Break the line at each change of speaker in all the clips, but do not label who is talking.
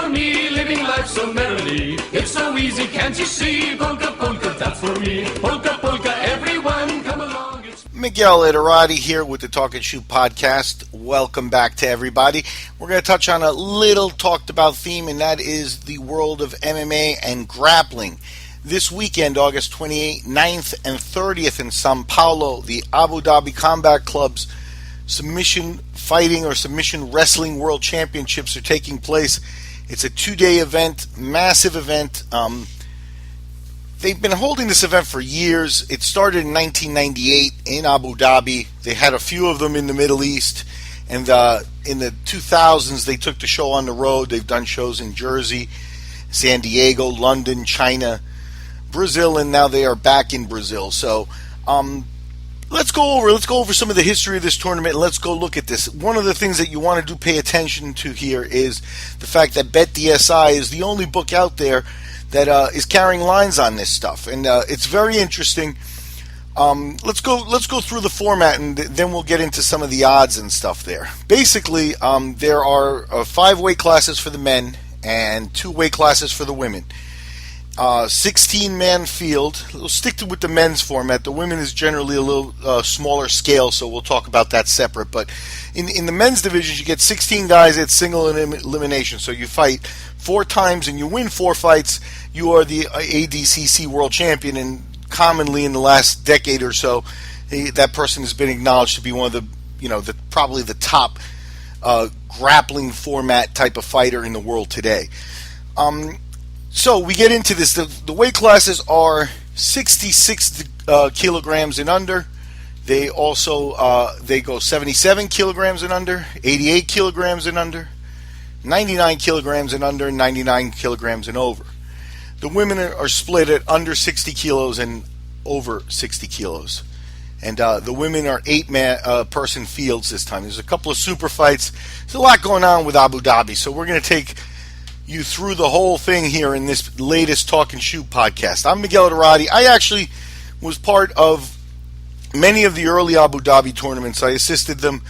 for me, living life so merrily. It's so easy, can't you see? Polka, polka, that's for me. Polka, polka, everyone come along.
Miguel Iterati here with the Talk and Shoot podcast. Welcome back to everybody. We're going to touch on a little talked about theme, and that is the world of MMA and grappling. This weekend, August 28th, 9th, and 30th in Sao Paulo, the Abu Dhabi Combat Club's submission fighting or submission wrestling world championships are taking place. It's a 2-day event, massive event. They've been holding this event for years. It started in 1998 in Abu Dhabi. They had a few of them in the Middle East. And in the 2000s, they took the show on the road. They've done shows in Jersey, San Diego, London, China, Brazil, and now they are back in Brazil. So let's go over some of the history of this tournament, and let's go look at this. One of the things that you want to pay attention to here is the fact that BetDSI is the only book out there that is carrying lines on this stuff, and it's very interesting. Let's go through the format, and then we'll get into some of the odds and stuff there. Basically, there are 5 weight classes for the men and 2 weight classes for the women. 16-man field. We'll stick with the men's format. The women is generally a little smaller scale, so we'll talk about that separate. But in the men's divisions, you get 16 guys at single elimination. So you fight 4 times and you win 4 fights. You are the ADCC world champion, and commonly in the last decade or so, that person has been acknowledged to be one of the probably the top grappling format type of fighter in the world today. So we get into this. The weight classes are 66 kilograms and under. They also they go 77 kilograms and under, 88 kilograms and under, 99 kilograms and under, 99 kilograms and over. The women are split at under 60 kilos and over 60 kilos. And the women are 8-person fields this time. There's a couple of super fights. There's a lot going on with Abu Dhabi, so we're going to take you through the whole thing here in this latest Talk and Shoot podcast. I'm Miguel Iterati. I actually was part of many of the early Abu Dhabi tournaments. I assisted them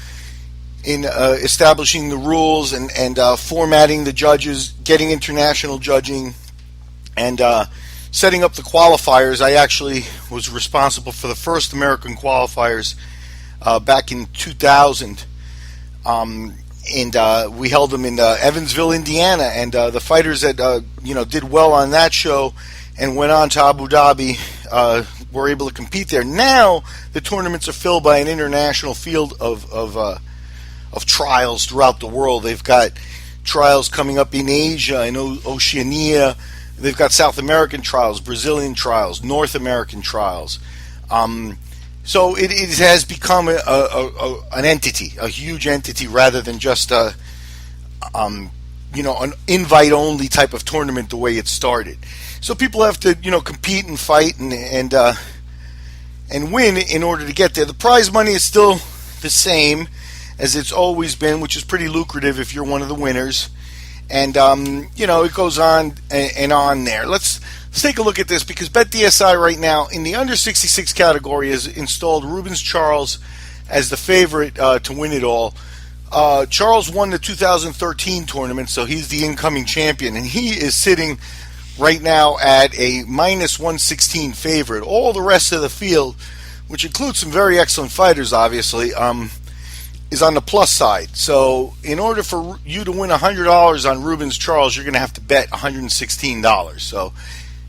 in establishing the rules and formatting the judges, getting international judging, and setting up the qualifiers. I actually was responsible for the first American qualifiers back in 2000. And we held them in Evansville, Indiana, and the fighters that did well on that show and went on to Abu Dhabi were able to compete there. Now the tournaments are filled by an international field of trials throughout the world. They've got trials coming up in Asia and Oceania. They've got South American trials, Brazilian trials, North American trials. So it has become an entity, a huge entity, rather than just an invite-only type of tournament the way it started. So people have to compete and fight and win in order to get there. The prize money is still the same as it's always been, which is pretty lucrative if you're one of the winners. And it goes on and on there. Let's take a look at this, because BetDSI right now in the under 66 category has installed Rubens Charles as the favorite to win it all. Charles won the 2013 tournament, so he's the incoming champion, and he is sitting right now at a minus 116 favorite. All the rest of the field, which includes some very excellent fighters, obviously, is on the plus side. So in order for you to win $100 on Rubens Charles, you're going to have to bet $116. So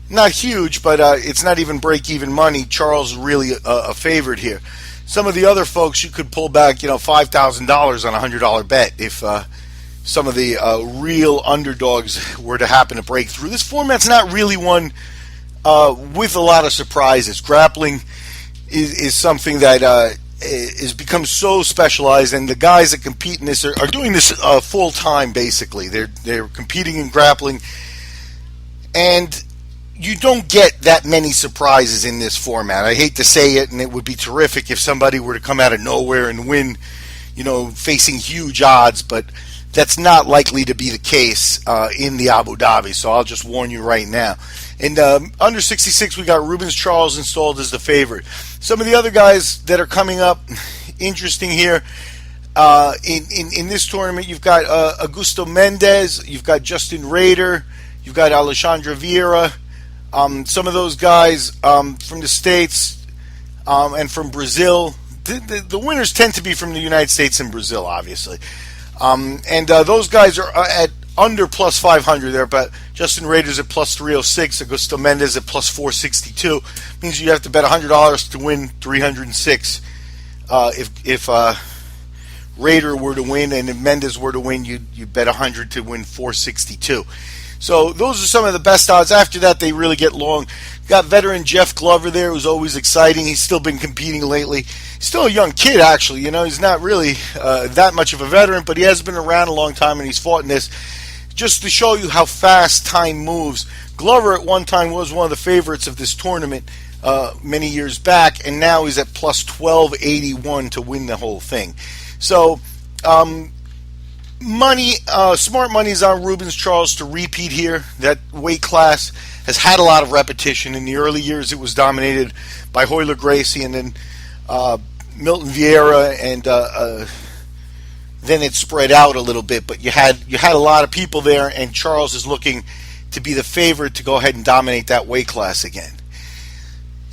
not huge, but it's not even break-even money. Charles is really a favorite here. Some of the other folks, you could pull back, $5,000 on a $100 bet if some of the real underdogs were to happen to break through. This format's not really one with a lot of surprises. Grappling is something that has become so specialized, and the guys that compete in this are doing this full time. Basically, they're competing in grappling, and you don't get that many surprises in this format. I hate to say it, and it would be terrific if somebody were to come out of nowhere and win, facing huge odds, but that's not likely to be the case in the Abu Dhabi, so I'll just warn you right now. And under 66, we got Rubens Charles installed as the favorite. Some of the other guys that are coming up, interesting here, In this tournament, you've got Augusto Mendez, you've got Justin Rader, you've got Alexandre Vieira. Some of those guys from the States and from Brazil. The winners tend to be from the United States and Brazil, obviously. Those guys are at under plus 500 there, but Justin Rader's at plus 306, Augusto Mendez at plus 462. Means you have to bet $100 to win 306. If Rader were to win and if Mendez were to win, you'd bet 100 to win 462. So those are some of the best odds. After that, they really get long. Got veteran Jeff Glover there, who's always exciting. He's still been competing lately. He's still a young kid, actually. You know, he's not really that much of a veteran, but he has been around a long time, and he's fought in this. Just to show you how fast time moves, Glover at one time was one of the favorites of this tournament many years back, and now he's at plus 1281 to win the whole thing. So, smart money's on Rubens Charles to repeat here. That weight class has had a lot of repetition. In the early years, it was dominated by Royler Gracie and then Milton Vieira, and then it spread out a little bit. But you had a lot of people there, and Charles is looking to be the favorite to go ahead and dominate that weight class again.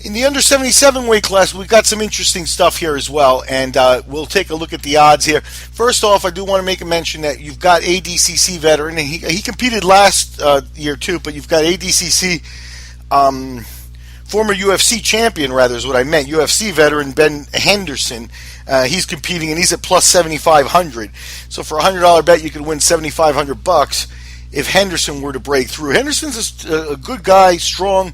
In the under 77 weight class, we've got some interesting stuff here as well, and we'll take a look at the odds here. First off, I do want to make a mention that you've got ADCC veteran, and he competed last year too, but you've got ADCC former UFC champion, rather, is what I meant, UFC veteran Ben Henderson. He's competing, and he's at plus 7,500. So for a $100 bet, you could win $7,500 if Henderson were to break through. Henderson's a good guy, strong,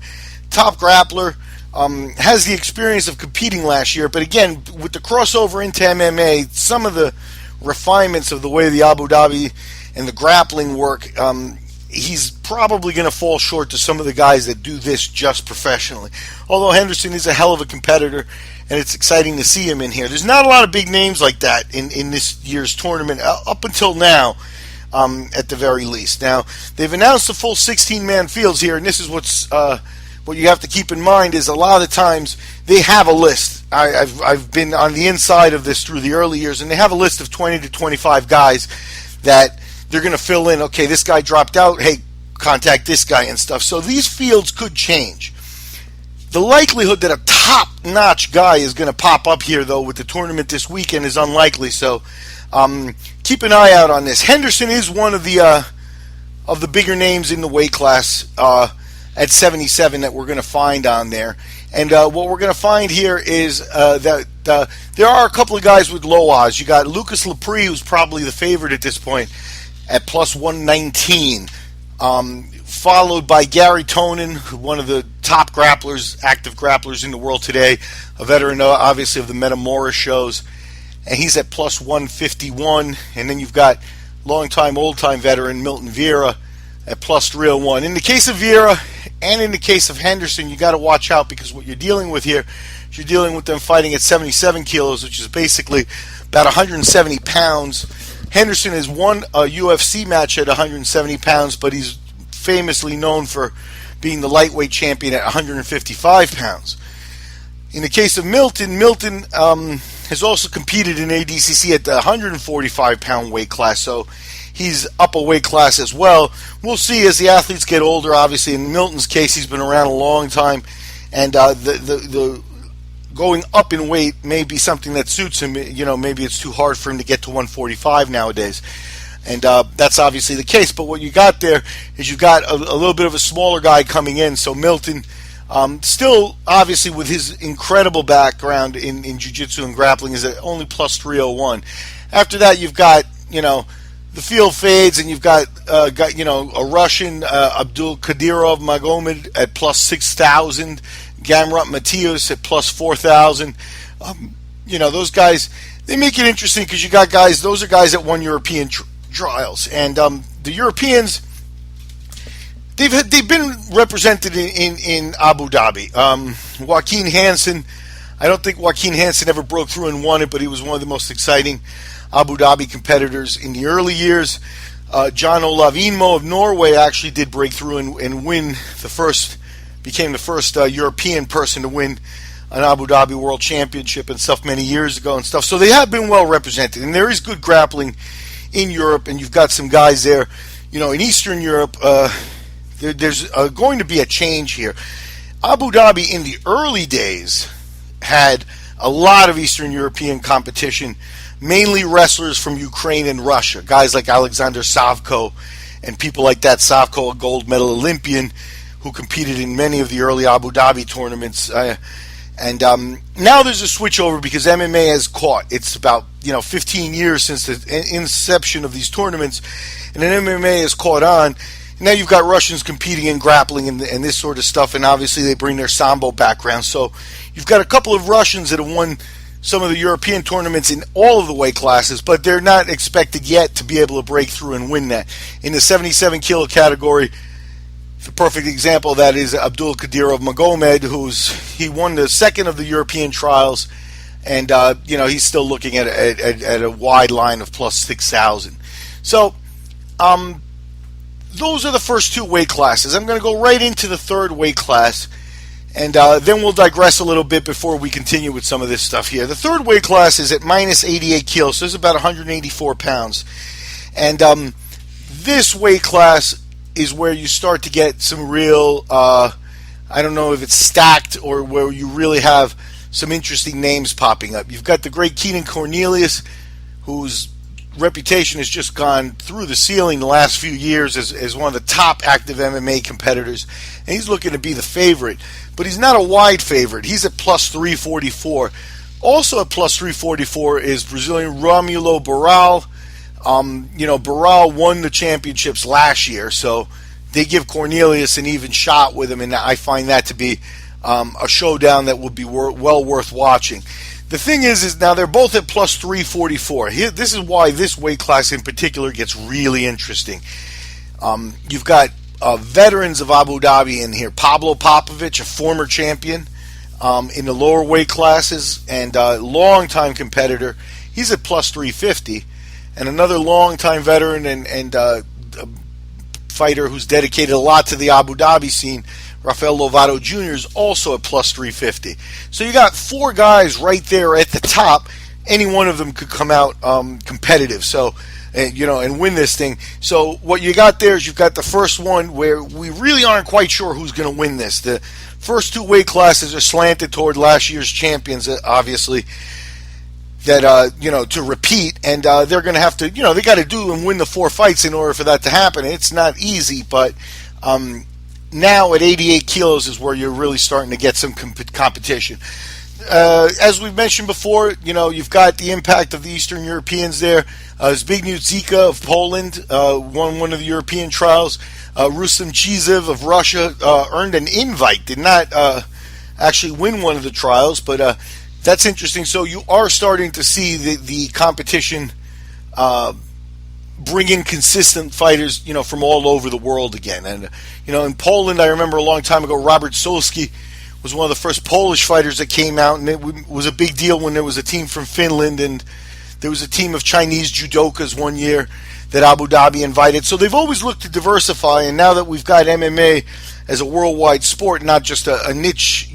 top grappler. Has the experience of competing last year, but again, with the crossover into MMA, some of the refinements of the way the Abu Dhabi and the grappling work, he's probably going to fall short to some of the guys that do this just professionally. Although Henderson is a hell of a competitor, and it's exciting to see him in here. There's not a lot of big names like that in this year's tournament, up until now, at the very least. Now, they've announced the full 16-man fields here, and this is what you have to keep in mind is a lot of the times they have a list. I've been on the inside of this through the early years, and they have a list of 20 to 25 guys that they're going to fill in. Okay, this guy dropped out. Hey, contact this guy and stuff. So these fields could change. The likelihood that a top-notch guy is going to pop up here, though, with the tournament this weekend is unlikely. So keep an eye out on this. Henderson is one of the bigger names in the weight class at 77 that we're going to find on there. And what we're going to find here is that there are a couple of guys with low odds. You got Lucas Lepre, who's probably the favorite at this point, at plus 119. Followed by Gary Tonin, one of the top grapplers, active grapplers in the world today, a veteran, obviously, of the Metamora shows. And he's at plus 151. And then you've got long-time, old-time veteran Milton Vieira at plus 301. In the case of Vieira and in the case of Henderson, you got to watch out, because what you're dealing with here is you're dealing with them fighting at 77 kilos, which is basically about 170 pounds. Henderson has won a UFC match at 170 pounds, but he's famously known for being the lightweight champion at 155 pounds. In the case of Milton has also competed in ADCC at the 145-pound weight class, so he's up a weight class as well. We'll see as the athletes get older. Obviously, in Milton's case, he's been around a long time, and the going up in weight may be something that suits him. You know, maybe it's too hard for him to get to 145 nowadays, and that's obviously the case. But what you got there is you got a little bit of a smaller guy coming in. So Milton, still obviously with his incredible background in jiu-jitsu and grappling, is at only plus 301. After that, you've got, the field fades, and you've got a Russian, Abdul Kadirov Magomed at plus 6,000, Gamrot Matius at plus 4,000. Those guys, they make it interesting because you got guys. Those are guys that won European trials, and the Europeans, they've been represented in Abu Dhabi. Joaquin Hansen, I don't think Joaquin Hansen ever broke through and won it, but he was one of the most exciting Abu Dhabi competitors in the early years. John Olav Inmo of Norway actually did break through and win became the first European person to win an Abu Dhabi World Championship and stuff many years ago and stuff. So they have been well represented, and there is good grappling in Europe, and you've got some guys there. In Eastern Europe, there's going to be a change here. Abu Dhabi in the early days had a lot of Eastern European competition, mainly wrestlers from Ukraine and Russia, guys like Alexander Savko and people like that. Savko, a gold medal Olympian who competed in many of the early Abu Dhabi tournaments. And now there's a switch over because MMA has caught. It's about 15 years since the inception of these tournaments, and then MMA has caught on. Now you've got Russians competing in grappling and this sort of stuff, and obviously they bring their Sambo background. So you've got a couple of Russians that have won some of the European tournaments in all of the weight classes, but they're not expected yet to be able to break through and win that. In the 77 kilo category, the perfect example of that is Abdul Qadir of Magomed, he won the second of the European trials, and he's still looking at a wide line of plus 6,000. So those are the first two weight classes. I'm going to go right into the third weight class, and then we'll digress a little bit before we continue with some of this stuff here. The third weight class is at minus 88 kilos, so it's about 184 pounds. And this weight class is where you start to get some real, I don't know if it's stacked or where you really have some interesting names popping up. You've got the great Keenan Cornelius, whose reputation has just gone through the ceiling the last few years as one of the top active MMA competitors, and he's looking to be the favorite, but he's not a wide favorite. He's at plus 344. Also at plus 344 is Brazilian Romulo Barral. Barral won the championships last year, so they give Cornelius an even shot with him, and I find that to be a showdown that would be well worth watching. The thing is now they're both at plus 344. This is why this weight class in particular gets really interesting. You've got veterans of Abu Dhabi in here. Pablo Popovich, a former champion in the lower weight classes and a long-time competitor. He's at plus 350. And another long-time veteran and a fighter who's dedicated a lot to the Abu Dhabi scene, Rafael Lovato Jr. is also at plus 350. So you got four guys right there at the top. Any one of them could come out competitive. So, and win this thing. So what you got there is you've got the first one where we really aren't quite sure who's going to win this. The first two weight classes are slanted toward last year's champions, obviously, that to repeat, and they're going to have to, they got to do and win the four fights in order for that to happen. It's not easy, but now at 88 kilos is where you're really starting to get some competition. As we've mentioned before, you've got the impact of the Eastern Europeans there. Zbigniew Zika of Poland won one of the European trials. Rustam Chizev of Russia earned an invite, did not actually win one of the trials, but that's interesting. So you are starting to see the competition bring in consistent fighters, from all over the world again. And, in Poland, I remember a long time ago, Robert Solski was one of the first Polish fighters that came out, and it was a big deal when there was a team from Finland, and there was a team of Chinese judokas one year that Abu Dhabi invited. So they've always looked to diversify, and now that we've got MMA as a worldwide sport, not just a niche,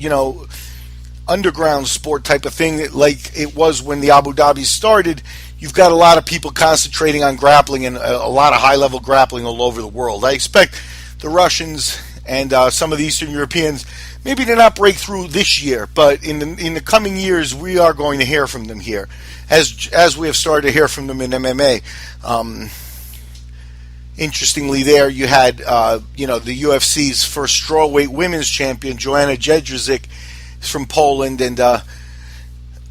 underground sport type of thing like it was when the Abu Dhabi started, you've got a lot of people concentrating on grappling and a lot of high-level grappling all over the world. I expect the Russians and some of the Eastern Europeans maybe to not break through this year, but in the coming years we are going to hear from them here, as we have started to hear from them in MMA. Interestingly, there you had the UFC's first strawweight women's champion, Joanna Jędrzejczyk, from Poland, and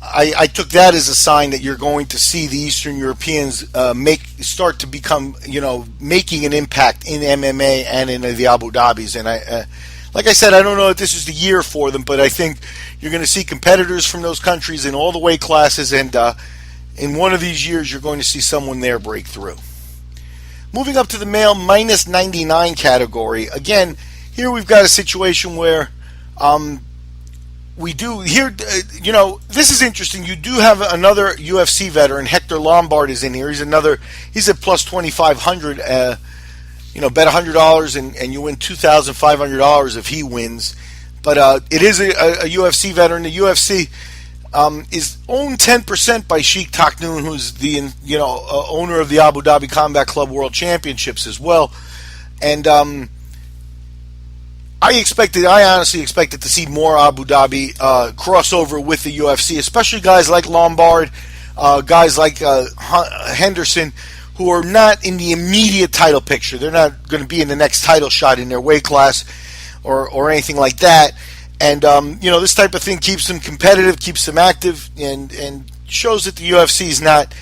I took that as a sign that you're going to see the Eastern Europeans start to become, making an impact in MMA and in the Abu Dhabis. And like I said, I don't know if this is the year for them, but I think you're going to see competitors from those countries in all the weight classes, and in one of these years, you're going to see someone there break through. Moving up to the male minus 99 category. Again, here we've got a situation where we do here, this is interesting. You do have another UFC veteran, Hector Lombard is in here. He's at plus 2,500. Bet $100 and you win $2,500 if he wins. But it is a UFC veteran. The UFC is owned 10% by Sheikh Taknoon, who's the owner of the Abu Dhabi Combat Club World Championships as well. And I honestly expected to see more Abu Dhabi crossover with the UFC, especially guys like Lombard, guys like Henderson, who are not in the immediate title picture. They're not going to be in the next title shot in their weight class or anything like that. And this type of thing keeps them competitive, keeps them active, and shows that the UFC is not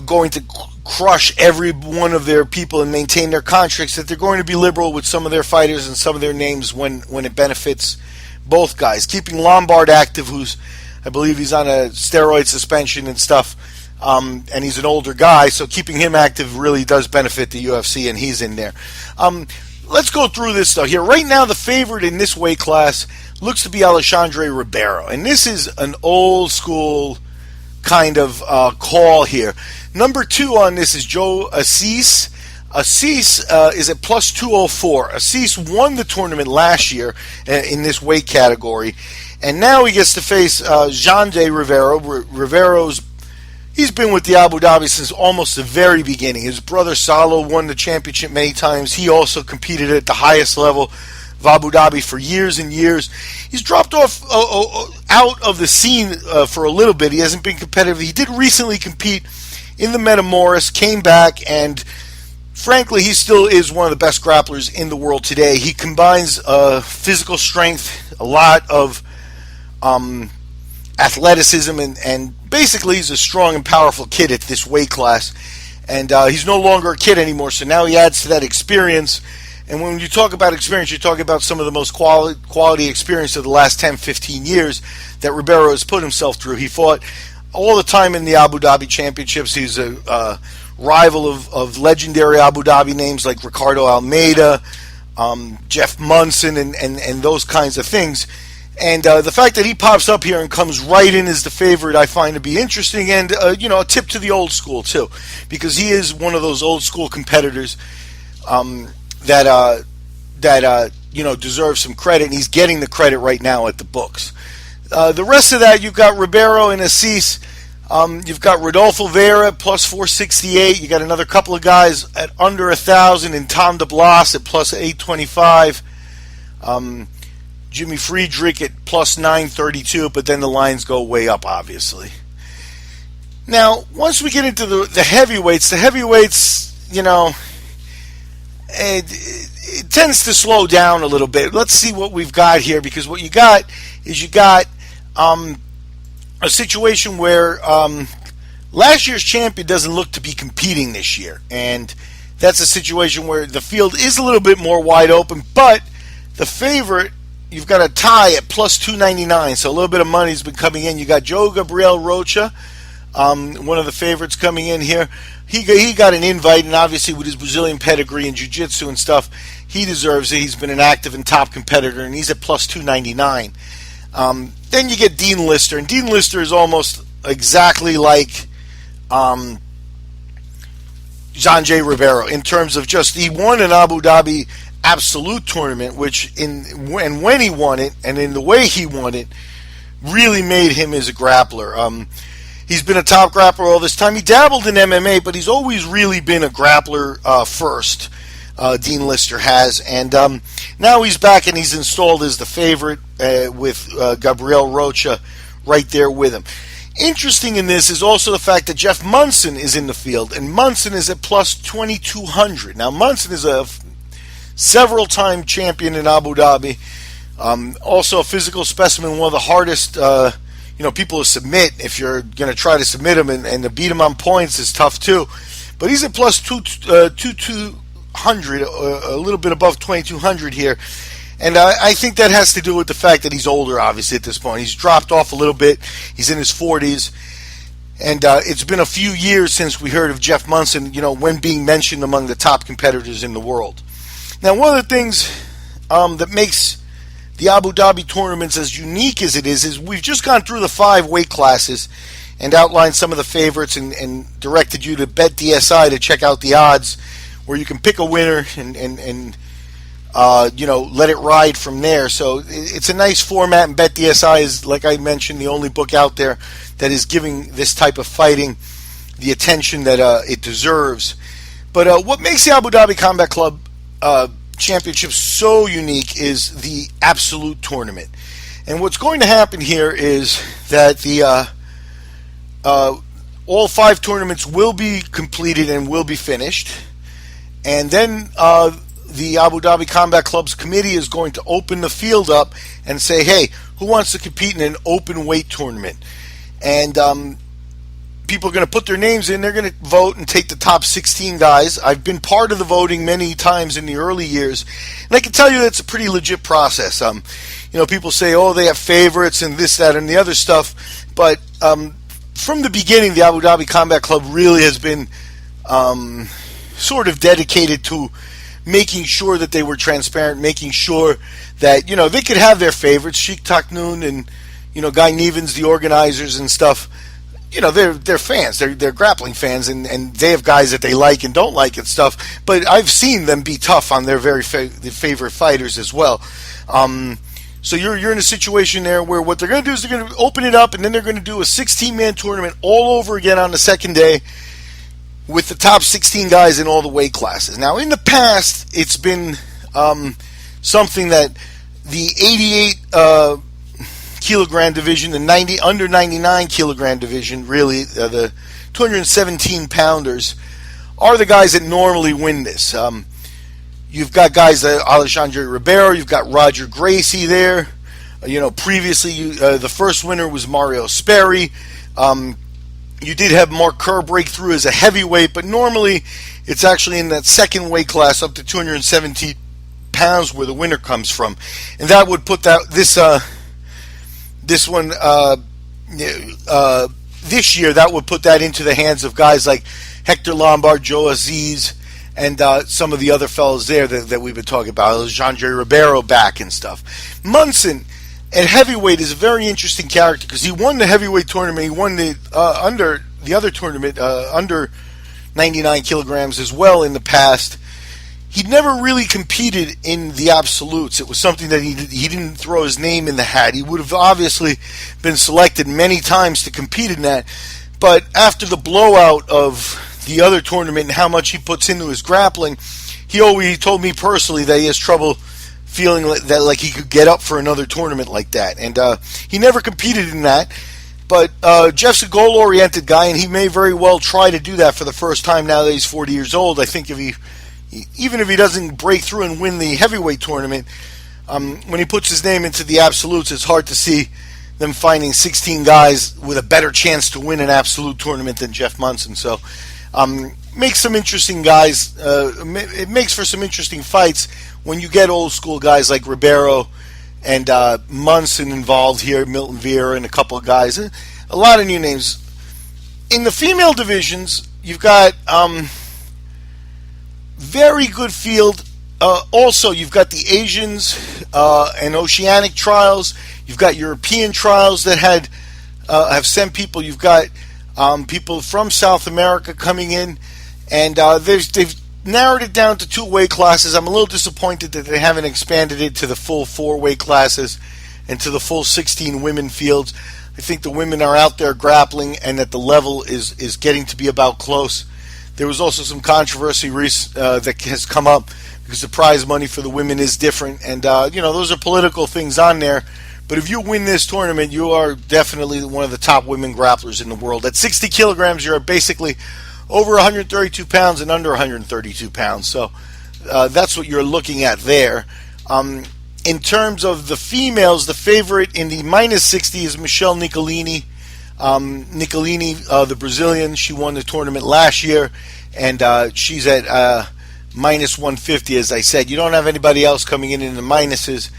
going to crush every one of their people and maintain their contracts. That they're going to be liberal with some of their fighters and some of their names when it benefits both guys. Keeping Lombard active, I believe he's on a steroid suspension and stuff, and he's an older guy, so keeping him active really does benefit the UFC, and he's in there. Let's go through this stuff here. Right now, the favorite in this weight class looks to be Alexandre Ribeiro, and this is an old school kind of call here. Number 2 on this is Joe Assis. Assis is at plus 204. Assis won the tournament last year in this weight category, and now he gets to face Xande Rivero. He's been with the Abu Dhabi since almost the very beginning. His brother Salo won the championship many times. He also competed at the highest level of Abu Dhabi for years and years. He's dropped off out of the scene for a little bit. He hasn't been competitive. He did recently compete in the Metamoris, came back, and frankly, he still is one of the best grapplers in the world today. He combines physical strength, a lot of athleticism, and basically he's a strong and powerful kid at this weight class. And he's no longer a kid anymore, so now he adds to that experience. And when you talk about experience, you're talking about some of the most quality experience of the last 10, 15 years that Ribeiro has put himself through. He fought all the time in the Abu Dhabi Championships. He's a rival of legendary Abu Dhabi names like Ricardo Almeida, Jeff Munson, and those kinds of things. And the fact that he pops up here and comes right in as the favorite, I find to be interesting, and a tip to the old school too, because he is one of those old school competitors that deserves some credit, and he's getting the credit right now at the books. The rest of that, you've got Ribeiro and Assis. You've got Rodolfo Vera plus 468. You got another couple of guys at under 1,000, and Tom DeBlas at plus 825. Jimmy Friedrich at plus 932, but then the lines go way up, obviously. Now, once we get into the heavyweights, it tends to slow down a little bit. Let's see what we've got here, because what you got is a situation where last year's champion doesn't look to be competing this year, and that's a situation where the field is a little bit more wide open, but the favorite, you've got a tie at plus 299, so a little bit of money's been coming in. You got Joe Gabriel Rocha, one of the favorites coming in here. He got an invite, and obviously with his Brazilian pedigree and jiu-jitsu and stuff, he deserves it. He's been an active and top competitor, and he's at plus 299. Then you get Dean Lister, and Dean Lister is almost exactly like Xande Rivero in terms of just he won an Abu Dhabi Absolute tournament, which when he won it and in the way he won it really made him as a grappler. He's been a top grappler all this time. He dabbled in MMA, but he's always really been a grappler first. Dean Lister has, and now he's back and he's installed as the favorite with Gabriel Rocha right there with him. Interesting in this is also the fact that Jeff Munson is in the field, and Munson is at plus 2,200. Now Munson is a several-time champion in Abu Dhabi, also a physical specimen, one of the hardest people to submit. If you're going to try to submit him and to beat him on points is tough too, but he's at plus 2,200, a little bit above 2,200 here. And I think that has to do with the fact that he's older, obviously, at this point. He's dropped off a little bit. He's in his 40s. And it's been a few years since we heard of Jeff Munson, when being mentioned among the top competitors in the world. Now, one of the things that makes the Abu Dhabi tournaments as unique as it is we've just gone through the 5 weight classes and outlined some of the favorites and directed you to BetDSI to check out the odds, where you can pick a winner and let it ride from there. So it's a nice format, and Bet DSI is, like I mentioned, the only book out there that is giving this type of fighting the attention that it deserves. But what makes the Abu Dhabi Combat Club Championship so unique is the absolute tournament. And what's going to happen here is that the all 5 tournaments will be completed and will be finished, and then the Abu Dhabi Combat Club's committee is going to open the field up and say, hey, who wants to compete in an open weight tournament? And people are going to put their names in. They're going to vote and take the top 16 guys. I've been part of the voting many times in the early years, and I can tell you that it's a pretty legit process. People say, oh, they have favorites and this, that, and the other stuff, but from the beginning, the Abu Dhabi Combat Club really has been sort of dedicated to making sure that they were transparent, making sure that, they could have their favorites, Sheikh Taknoon and, Guy Nevens, the organizers and stuff. They're fans, they're grappling fans, and they have guys that they like and don't like and stuff, but I've seen them be tough on their very favorite fighters as well. So you're in a situation there where what they're going to do is they're going to open it up, and then they're going to do a 16-man tournament all over again on the second day with the top 16 guys in all the weight classes. Now, in the past, it's been something that the 88 kilogram division, the under 99 kilogram division, really, the 217 pounders, are the guys that normally win this. You've got guys like Alexandre Ribeiro, you've got Roger Gracie there. Previously, the first winner was Mario Sperry. You did have Mark Kerr break through as a heavyweight, but normally it's actually in that second weight class up to 217 pounds where the winner comes from. And that would put this year, that would put that into the hands of guys like Hector Lombard, Joe Aziz, and some of the other fellows there that we've been talking about, Alexandre Ribeiro back and stuff. Munson at heavyweight is a very interesting character because he won the heavyweight tournament. He won the other tournament under 99 kilograms as well in the past. He'd never really competed in the absolutes. It was something that he didn't throw his name in the hat. He would have obviously been selected many times to compete in that, but after the blowout of the other tournament and how much he puts into his grappling, he told me personally that he has trouble feeling like he could get up for another tournament like that, and he never competed in that. But Jeff's a goal-oriented guy, and he may very well try to do that for the first time now that he's 40 years old. I think even if he doesn't break through and win the heavyweight tournament, when he puts his name into the absolutes, it's hard to see them finding 16 guys with a better chance to win an absolute tournament than Jeff Munson. So makes some interesting guys. It makes for some interesting fights when you get old school guys like Ribeiro and Munson involved here, Milton Vieira and a couple of guys. A lot of new names. In the female divisions, you've got very good field. Also, you've got the Asians and Oceanic trials. You've got European trials that have sent people. You've got people from South America coming in, and they've narrowed it down to 2 weight classes. I'm a little disappointed that they haven't expanded it to the full 4 weight classes and to the full 16 women fields. I think the women are out there grappling, and that the level is getting to be about close. There was also some controversy that has come up because the prize money for the women is different, and those are political things on there. But if you win this tournament, you are definitely one of the top women grapplers in the world. At 60 kilograms, you're basically over 132 pounds and under 132 pounds. So that's what you're looking at there. In terms of the females, the favorite in the minus 60 is Michelle Nicolini. Nicolini, the Brazilian, she won the tournament last year, and she's at minus 150, as I said. You don't have anybody else coming in the minuses.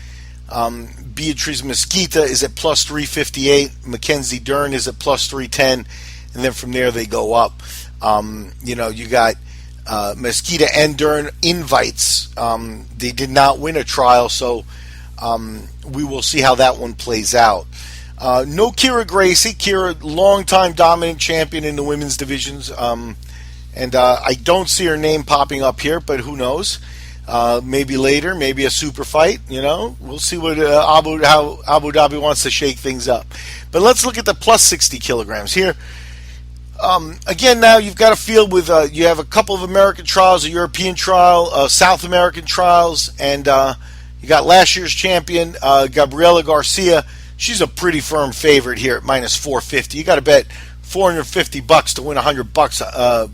Beatriz Mesquita is at plus 358. Mackenzie Dern is at plus 310, and then from there they go up. You got Mesquita and Dern invites. They did not win a trial, so we will see how that one plays out. No Kira Gracie. Kira, longtime dominant champion in the women's divisions. And I don't see her name popping up here, but who knows. Maybe later, maybe a super fight. We'll see what how Abu Dhabi wants to shake things up. But let's look at the plus 60 kilograms here. Again, now you've got a field with you have a couple of American trials, a European trial, South American trials, and you got last year's champion Gabriela Garcia. She's a pretty firm favorite here at minus 450. You got to bet $450 to win $100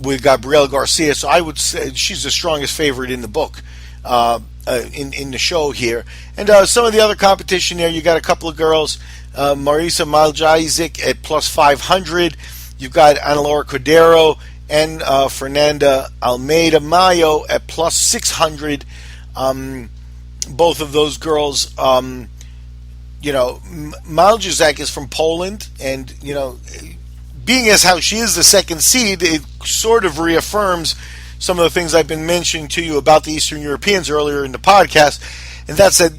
with Gabriela Garcia. So I would say she's the strongest favorite in the book, in the show here. And some of the other competition there, you got a couple of girls, Marisa Maljajic at plus 500. You've got Ana Laura Cordero and Fernanda Almeida Mayo at plus 600. Both of those girls, Maljajic is from Poland, and being as how she is the second seed, it sort of reaffirms some of the things I've been mentioning to you about the Eastern Europeans earlier in the podcast, and that's that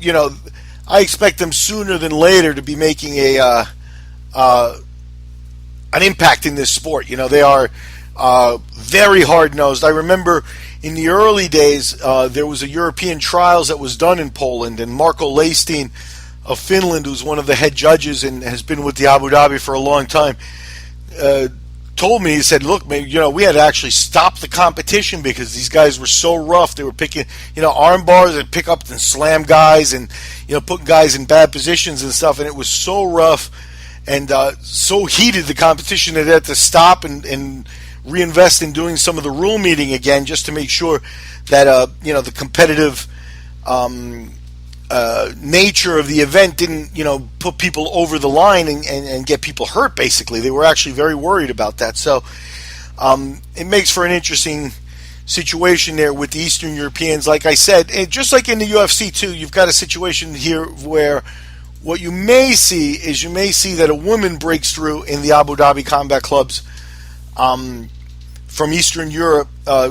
I expect them sooner than later to be making an impact in this sport. They are very hard-nosed. I remember in the early days, there was a European trials that was done in Poland, and Marko Leistein of Finland, who's one of the head judges and has been with the Abu Dhabi for a long time, told me, he said, look, man, we had to actually stop the competition because these guys were so rough. They were picking, arm bars that pick up and slam guys and, put guys in bad positions and stuff. And it was so rough and so heated, the competition, that they had to stop and reinvest in doing some of the rule meeting again, just to make sure that, the competitive nature of the event didn't, put people over the line and get people hurt, basically. They were actually very worried about that. So it makes for an interesting situation there with the Eastern Europeans. Like I said, just like in the UFC too, you've got a situation here where what you may see is that a woman breaks through in the Abu Dhabi combat clubs from Eastern Europe,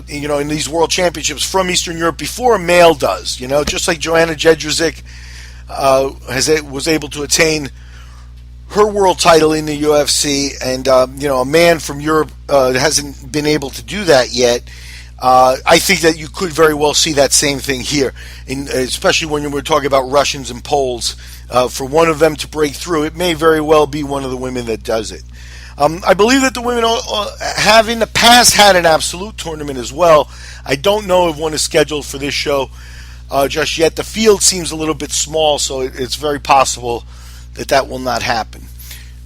in these world championships from Eastern Europe before a male does. Just like Joanna Jedrzejczyk was able to attain her world title in the UFC, and a man from Europe hasn't been able to do that yet. I think that you could very well see that same thing here, especially when we're talking about Russians and Poles. For one of them to break through, it may very well be one of the women that does it. I believe that the women have in the past had an absolute tournament as well. I don't know if one is scheduled for this show just yet. The field seems a little bit small, so it's very possible that will not happen.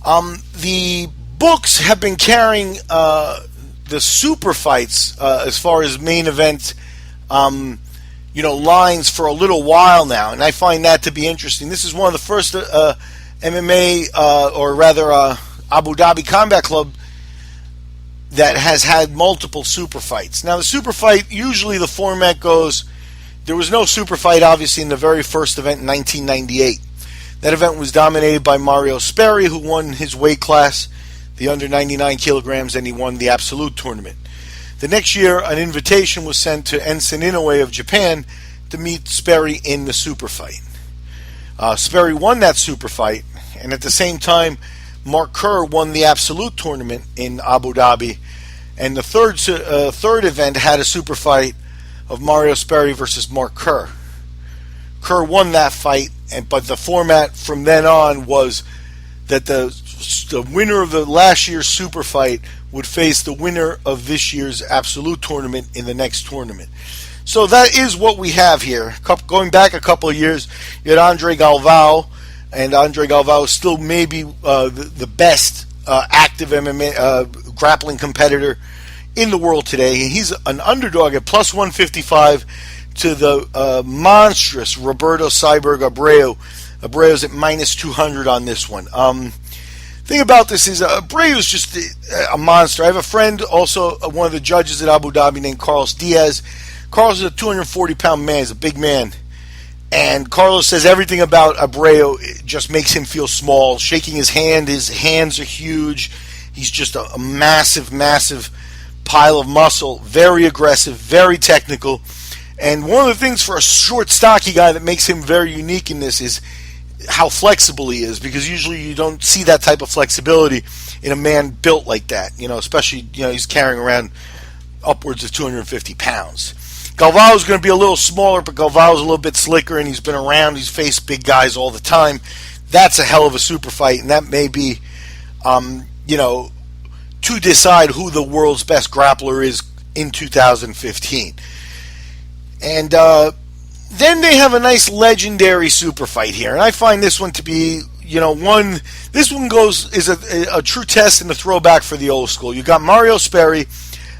The books have been carrying the super fights as far as main event lines for a little while now, and I find that to be interesting. This is one of the first MMA, or rather Abu Dhabi Combat Club, that has had multiple super fights. Now, the super fight, usually the format goes, there was no super fight, obviously, in the very first event in 1998. That event was dominated by Mario Sperry, who won his weight class, the under 99 kilograms, and he won the absolute tournament. The next year, an invitation was sent to Enson Inoue of Japan to meet Sperry in the super fight. Sperry won that super fight, and at the same time, Mark Kerr won the absolute tournament in Abu Dhabi, and the third event had a super fight of Mario Sperry versus Mark Kerr. Kerr won that fight, but the format from then on was that the winner of the last year's super fight would face the winner of this year's absolute tournament in the next tournament. So that is what we have here. Going back a couple of years, you had Andre Galvao, and Andre Galvao is still maybe the best active MMA grappling competitor in the world today. He's an underdog at plus 155 to the monstrous Roberto Cyborg Abreu. Abreu's at minus 200 on this one. Thing about this is Abreu is just a monster. I have a friend, also one of the judges at Abu Dhabi, named Carlos Diaz. Carlos is a 240-pound man. He's a big man. And Carlos says everything about Abreu just makes him feel small. Shaking his hands are huge. He's just a massive, massive pile of muscle. Very aggressive, very technical. And one of the things for a short, stocky guy that makes him very unique in this is how flexible he is, because usually you don't see that type of flexibility in a man built like that. Especially, he's carrying around upwards of 250 pounds. Galvao's going to be a little smaller, but Galvao's a little bit slicker, and he's been around. He's faced big guys all the time. That's a hell of a super fight, and that may be, to decide who the world's best grappler is in 2015. And then they have a nice legendary super fight here, and I find this one to be, this one is a true test and a throwback for the old school. You got Mario Sperry.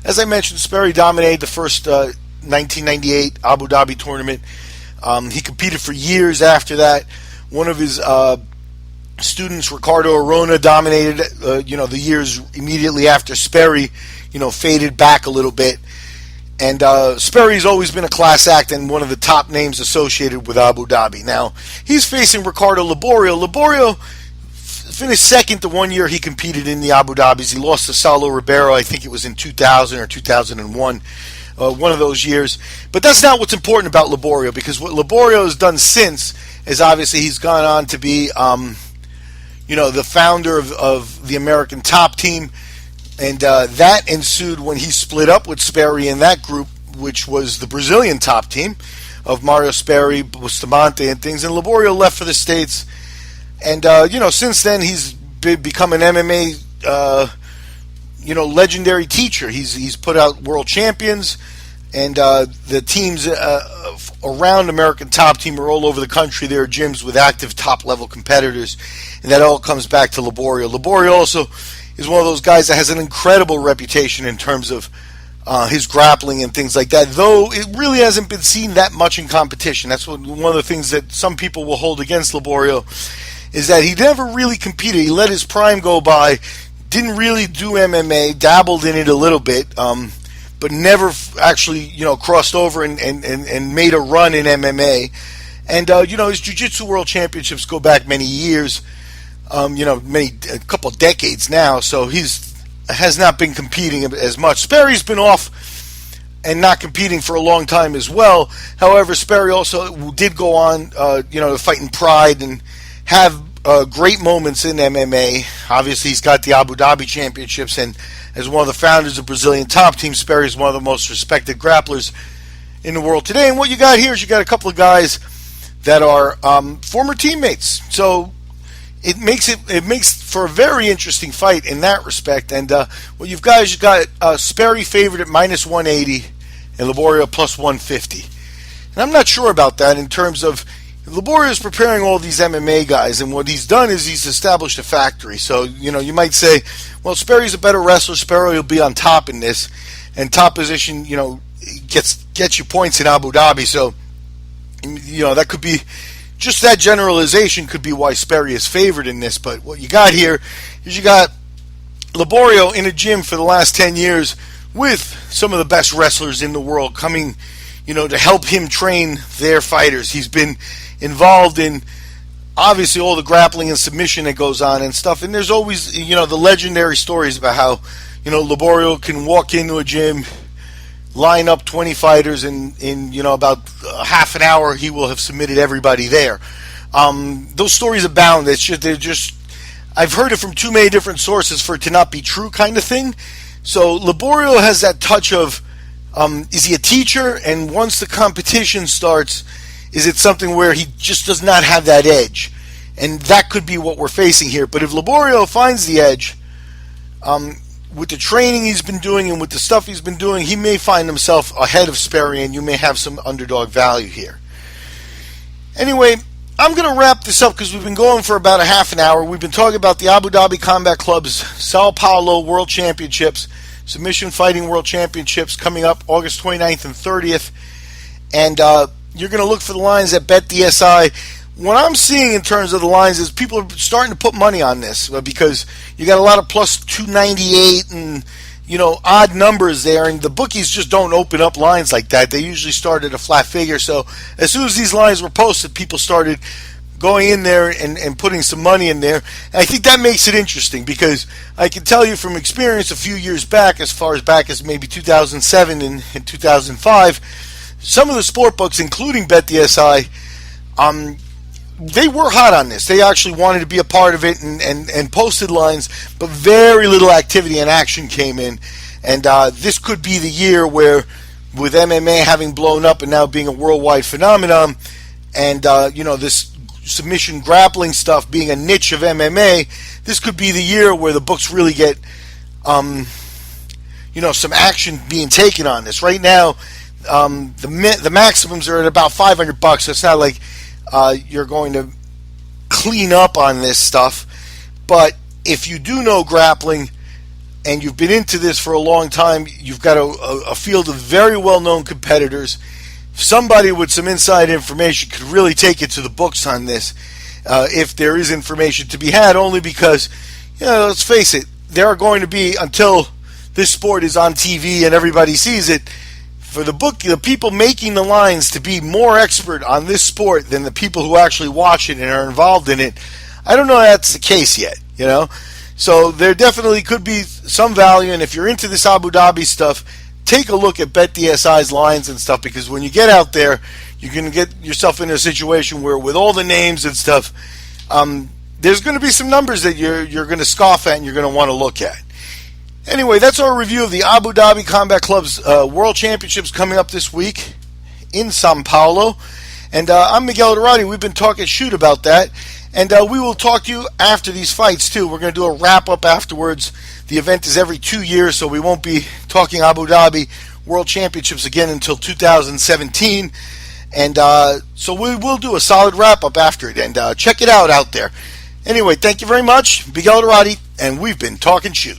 As I mentioned, Sperry dominated the first 1998 Abu Dhabi tournament. He competed for years after that. One of his students, Ricardo Arona, dominated, the years immediately after Sperry, faded back a little bit. And Sperry's always been a class act and one of the top names associated with Abu Dhabi. Now, he's facing Ricardo Laborio. Laborio finished second the 1 year he competed in the Abu Dhabis. He lost to Saulo Ribeiro, I think it was in 2000 or 2001. One of those years. But that's not what's important about Laborio, because what Laborio has done since is obviously he's gone on to be the founder of the American Top Team, and that ensued when he split up with Sperry in that group, which was the Brazilian Top Team of Mario Sperry, Bustamante, and things, and Laborio left for the States, and since then he's become an MMA legendary teacher. He's put out world champions, and the teams around American Top Team are all over the country. There are gyms with active top-level competitors, and that all comes back to Laborio. Laborio also is one of those guys that has an incredible reputation in terms of his grappling and things like that, though it really hasn't been seen that much in competition. That's one of the things that some people will hold against Laborio, is that he never really competed. He let his prime go by, didn't really do MMA, dabbled in it a little bit, but never actually, crossed over and made a run in MMA. And, his Jiu-Jitsu World Championships go back many years, a couple of decades now, so has not been competing as much. Sperry's been off and not competing for a long time as well. However, Sperry also did go on, to fight in Pride and have great moments in MMA. Obviously, he's got the Abu Dhabi Championships, and as one of the founders of Brazilian Top Team, Sperry is one of the most respected grapplers in the world today. And what you got here is you got a couple of guys that are former teammates. So it makes for a very interesting fight in that respect. And what you've got is Sperry favored at minus 180 and Laborio plus 150. And I'm not sure about that in terms of Laborio is preparing all these MMA guys, and what he's done is he's established a factory. So, you might say, well, Sperry's a better wrestler. Sperry will be on top in this, and top position, gets you points in Abu Dhabi. So, that could be, just that generalization could be why Sperry is favored in this. But what you got here is you got Laborio in a gym for the last 10 years with some of the best wrestlers in the world coming, to help him train their fighters. He's been involved in, obviously, all the grappling and submission that goes on and stuff. And there's always, the legendary stories about how, Laborio can walk into a gym, line up 20 fighters, and in about half an hour, he will have submitted everybody there. Those stories abound. They're just, I've heard it from too many different sources for it to not be true kind of thing. So Laborio has that touch of, is he a teacher? And once the competition starts, is it something where he just does not have that edge? And that could be what we're facing here. But if Laborio finds the edge, with the training he's been doing and with the stuff he's been doing, he may find himself ahead of Sperry, and you may have some underdog value here. Anyway, I'm going to wrap this up because we've been going for about a half an hour. We've been talking about the Abu Dhabi Combat Club's Sao Paulo World Championships, Submission Fighting World Championships coming up August 29th and 30th. And you're going to look for the lines at BetDSI. What I'm seeing in terms of the lines is people are starting to put money on this because you got a lot of plus 298 and odd numbers there, and the bookies just don't open up lines like that. They usually start at a flat figure. So as soon as these lines were posted, people started going in there and putting some money in there. And I think that makes it interesting because I can tell you from experience a few years back, as far as back as maybe 2007 and 2005, some of the sport books, including BetDSI, they were hot on this. They actually wanted to be a part of it and posted lines, but very little activity and action came in. And this could be the year where with MMA having blown up and now being a worldwide phenomenon, and this submission grappling stuff being a niche of MMA, this could be the year where the books really get some action being taken on this. Right now, the maximums are at about $500. So it's not like you're going to clean up on this stuff. But if you do know grappling and you've been into this for a long time, you've got a field of very well-known competitors. Somebody with some inside information could really take it to the books on this, if there is information to be had, only because, let's face it, there are going to be, until this sport is on TV and everybody sees it, for the people making the lines to be more expert on this sport than the people who actually watch it and are involved in it. I don't know if that's the case yet, So there definitely could be some value, and if you're into this Abu Dhabi stuff, take a look at BetDSI's lines and stuff, because when you get out there, you're going to get yourself in a situation where, with all the names and stuff, there's going to be some numbers that you're going to scoff at and you're going to want to look at. Anyway, that's our review of the Abu Dhabi Combat Club's World Championships coming up this week in Sao Paulo. And I'm Miguel Dorati. We've been talking shoot about that. And we will talk to you after these fights, too. We're going to do a wrap-up afterwards. The event is every 2 years, so we won't be talking Abu Dhabi World Championships again until 2017. And so we will do a solid wrap-up after it. And check it out there. Anyway, thank you very much. Miguel Dorati, and we've been talking shoot.